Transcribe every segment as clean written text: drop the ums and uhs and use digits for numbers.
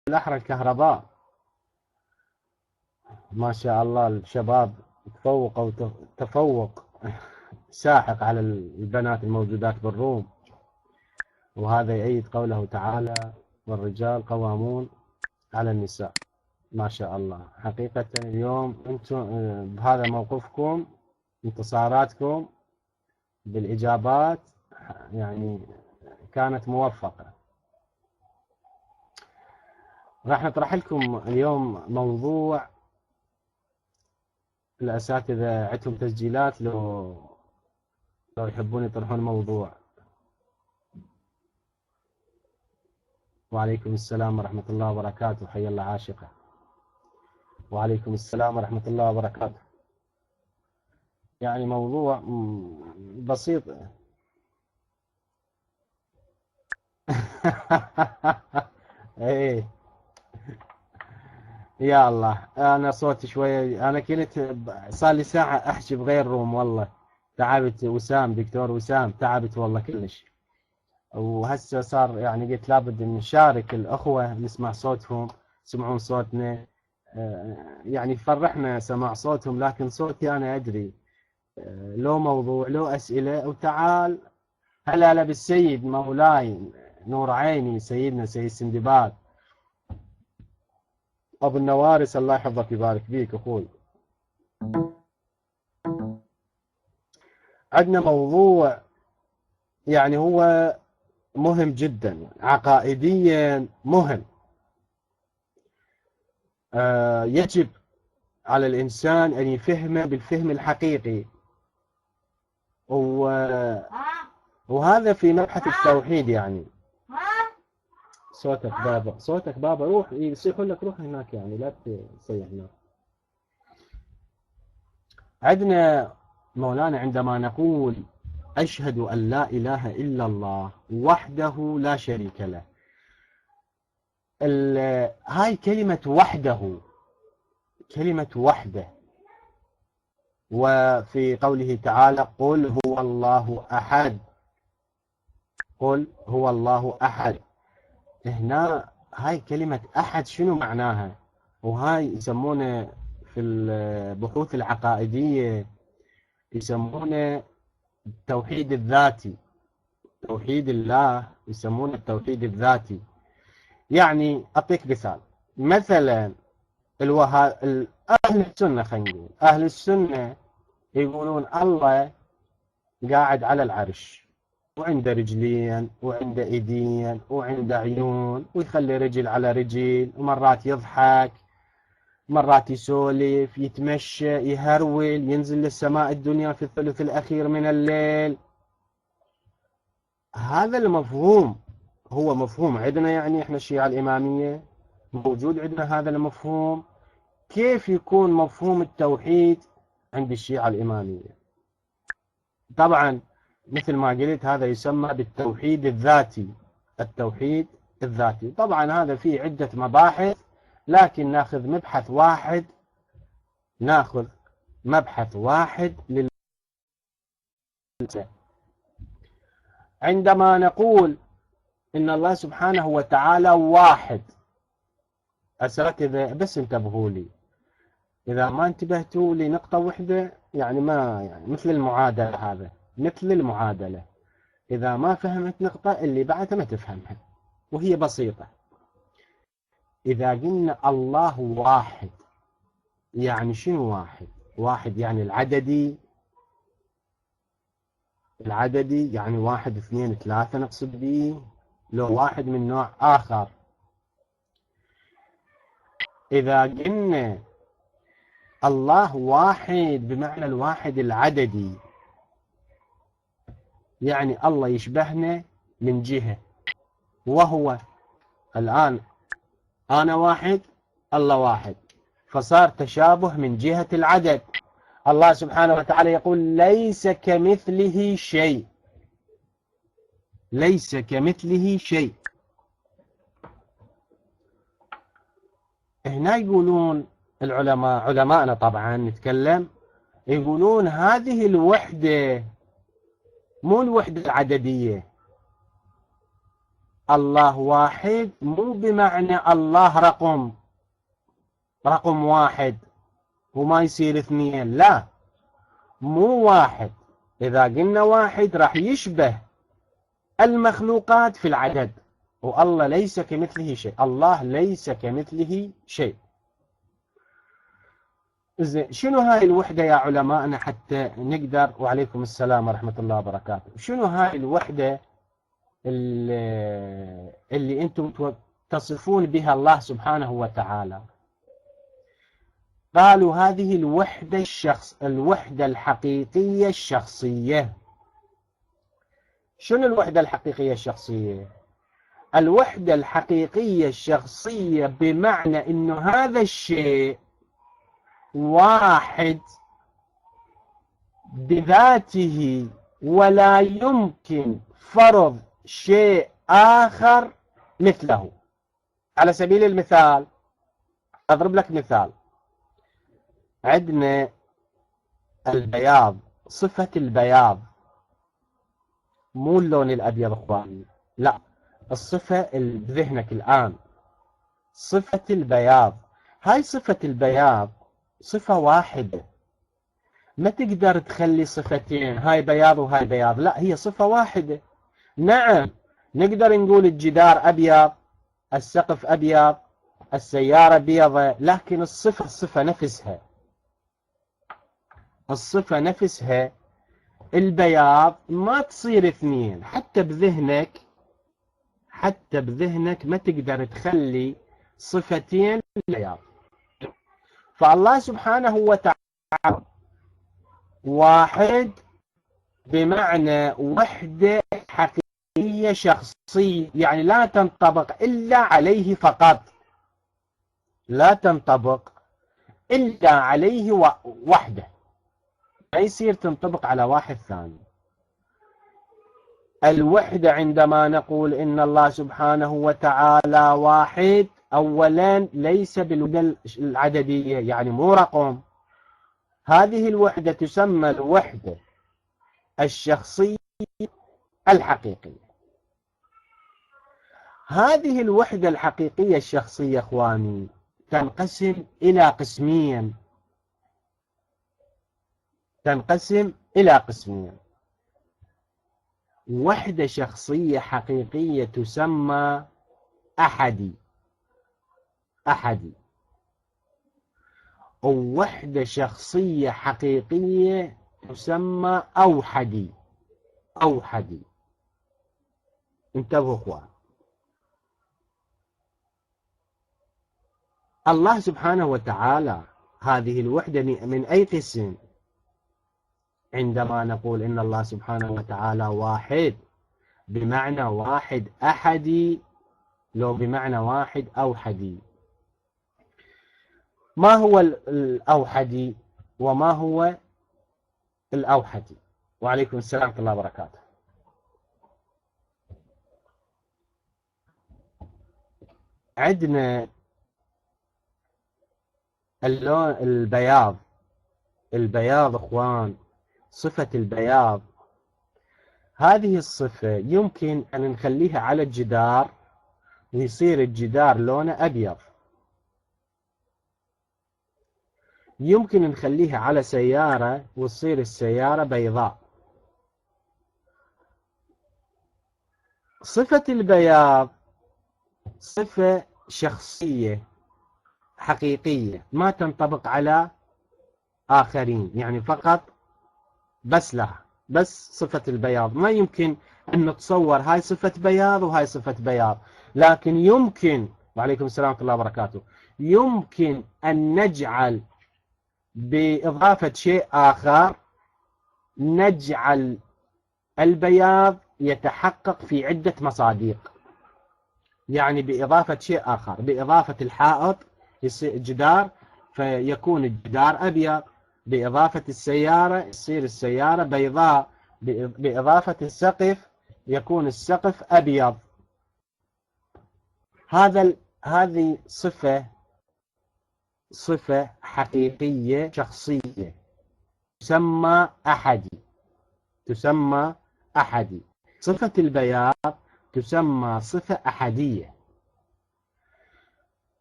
بالأحرى الكهرباء. ما شاء الله الشباب تفوقوا تفوق ساحق على البنات الموجودات بالروم، وهذا يؤيد قوله تعالى والرجال قوامون على النساء. ما شاء الله. حقيقة اليوم أنتم بهذا موقفكم، انتصاراتكم بالإجابات يعني كانت موفقة. راح نطرح لكم اليوم موضوع، الأساتذة عندهم تسجيلات لو يحبون يطرحون موضوع. وعليكم السلام ورحمة الله وبركاته، حي الله عاشقة. وعليكم السلام ورحمة الله وبركاته. يعني موضوع بسيط. ايه يا الله، انا صوتي شوية، انا كنت صار لي ساعة احكي بغير روم والله. تعبت وسام، دكتور وسام تعبت والله كلش. وهسه صار يعني قلت لابد نشارك الاخوة نسمع صوتهم، يسمعون صوتنا. يعني فرحنا سماع صوتهم، لكن صوتي انا ادري لو موضوع لو اسئلة. وتعال هلا بالسيد مولاي نور عيني سيدنا سيد سندباد ابو النوارس، الله يحفظك ويبارك فيك اخوي. عندنا موضوع يعني هو مهم جدا، عقائديا مهم. يجب على الإنسان أن يفهمه بالفهم الحقيقي، وهذا في مبحث التوحيد. يعني صوتك بابا، صوتك بابا، روح يصيحوا لك روح هناك، يعني لا تصيح هناك. عندنا مولانا عندما نقول أشهد أن لا إله إلا الله وحده لا شريك له، هاي كلمة وحده، كلمة وحده. وفي قوله تعالى قل هو الله أحد، قل هو الله أحد. هنا هاي كلمة أحد شنو معناها؟ وهاي يسمونه في البحوث العقائدية يسمونه التوحيد الذاتي، توحيد الله يسمونه التوحيد الذاتي. يعني أعطيك مثال، مثلا أهل السنة، خلينا نقول أهل السنة يقولون الله قاعد على العرش، وعنده رجلين وعنده ايدين وعنده عيون، ويخلي رجل على رجل، ومرات يضحك مرات يسولف يتمشى يهرول، ينزل للسماء الدنيا في الثلث الأخير من الليل. هذا المفهوم هو مفهوم عندنا، يعني احنا الشيعة الإمامية موجود عندنا هذا المفهوم. كيف يكون مفهوم التوحيد عند الشيعة الإمامية؟ طبعا مثل ما قلت هذا يسمى بالتوحيد الذاتي، التوحيد الذاتي. طبعا هذا فيه عدة مباحث، لكن ناخذ مبحث واحد، ناخذ مبحث واحد عندما نقول إن الله سبحانه وتعالى واحد. أساتذة بس انتبهوا لي، إذا ما انتبهتوا لنقطة واحدة يعني ما يعني مثل المعادلة، هذا مثل المعادلة، إذا ما فهمت نقطة اللي بعدها ما تفهمها، وهي بسيطة. إذا قلنا الله واحد يعني شنو واحد؟ واحد يعني العددي، العددي يعني واحد اثنين ثلاثة نقصد به، لو واحد من نوع آخر. إذا قلنا الله واحد بمعنى الواحد العددي، يعني الله يشبهنا من جهة، وهو الآن أنا واحد الله واحد، فصار تشابه من جهة العدد. الله سبحانه وتعالى يقول ليس كمثله شيء، ليس كمثله شيء. هنا يقولون العلماء، علماءنا طبعا نتكلم، يقولون هذه الوحدة مو الوحدة العددية، الله واحد مو بمعنى الله رقم واحد وما يصير اثنين، لا، مو واحد. إذا قلنا واحد راح يشبه المخلوقات في العدد، والله ليس كمثله شيء، الله ليس كمثله شيء. زين، شنو هاي الوحدة يا علماءنا حتى نقدر، وعليكم السلام ورحمة الله وبركاته، شنو هاي الوحدة اللي انتم تصفون بها الله سبحانه وتعالى؟ قالوا هذه الوحدة الحقيقية الشخصية. شنو الوحدة الحقيقية الشخصية؟ الوحدة الحقيقية الشخصية بمعنى انه هذا الشيء واحد بذاته، ولا يمكن فرض شيء آخر مثله. على سبيل المثال، أضرب لك مثال. عندنا البياض، صفة البياض مو اللون الأبيض اخواني، لا، الصفة بذهنك الآن، صفة البياض. هاي صفة البياض صفة واحدة، ما تقدر تخلي صفتين، هاي بياض وهاي بياض، لا، هي صفة واحدة. نعم، نقدر نقول الجدار أبيض، السقف أبيض، السيارة بيضة، لكن الصفة نفسها، الصفة نفسها البياض ما تصير اثنين. حتى بذهنك ما تقدر تخلي صفتين البياض. فالله سبحانه وتعالى واحد بمعنى وحدة حقيقية شخصية، يعني لا تنطبق إلا عليه فقط، لا تنطبق إلا عليه وحده، ما يصير تنطبق على واحد ثاني. الوحدة عندما نقول إن الله سبحانه وتعالى واحد، أولا ليس بالوحدة العددية، يعني مو رقم. هذه الوحدة تسمى الوحدة الشخصية الحقيقية. هذه الوحدة الحقيقية الشخصية اخواني تنقسم إلى قسمين. وحدة شخصية حقيقية تسمى أحدي، ووحدة شخصية حقيقية تسمى أوحدي. انتبهوا اخوان، الله سبحانه وتعالى هذه الوحدة من أي قسم؟ عندما نقول إن الله سبحانه وتعالى واحد بمعنى واحد أحدي، لو بمعنى واحد أوحدي. ما هو الأوحدي وما هو الأوحدي؟ وعليكم السلام ورحمة الله وبركاته. عندنا اللون البياض اخوان، صفة البياض، هذه الصفة يمكن أن نخليها على الجدار ويصير الجدار لونه أبيض، يمكن نخليها على سيارة وتصير السيارة بيضاء. صفة البياض صفة شخصية حقيقية ما تنطبق على آخرين، يعني فقط بس لها، بس صفة البياض. ما يمكن أن نتصور هاي صفة بياض وهاي صفة بياض، لكن يمكن، وعليكم السلام ورحمة الله وبركاته، يمكن أن نجعل بإضافة شيء آخر، نجعل البياض يتحقق في عدة مصادق. يعني بإضافة شيء آخر، بإضافة الحائط يصير جدار فيكون الجدار أبيض، بإضافة السيارة يصير السيارة بيضاء، بإضافة السقف يكون السقف أبيض. هذه صفة حقيقية شخصية تسمى أحدي. صفة البياض تسمى صفة أحدية،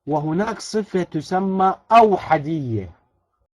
وهناك صفة تسمى أوحدية.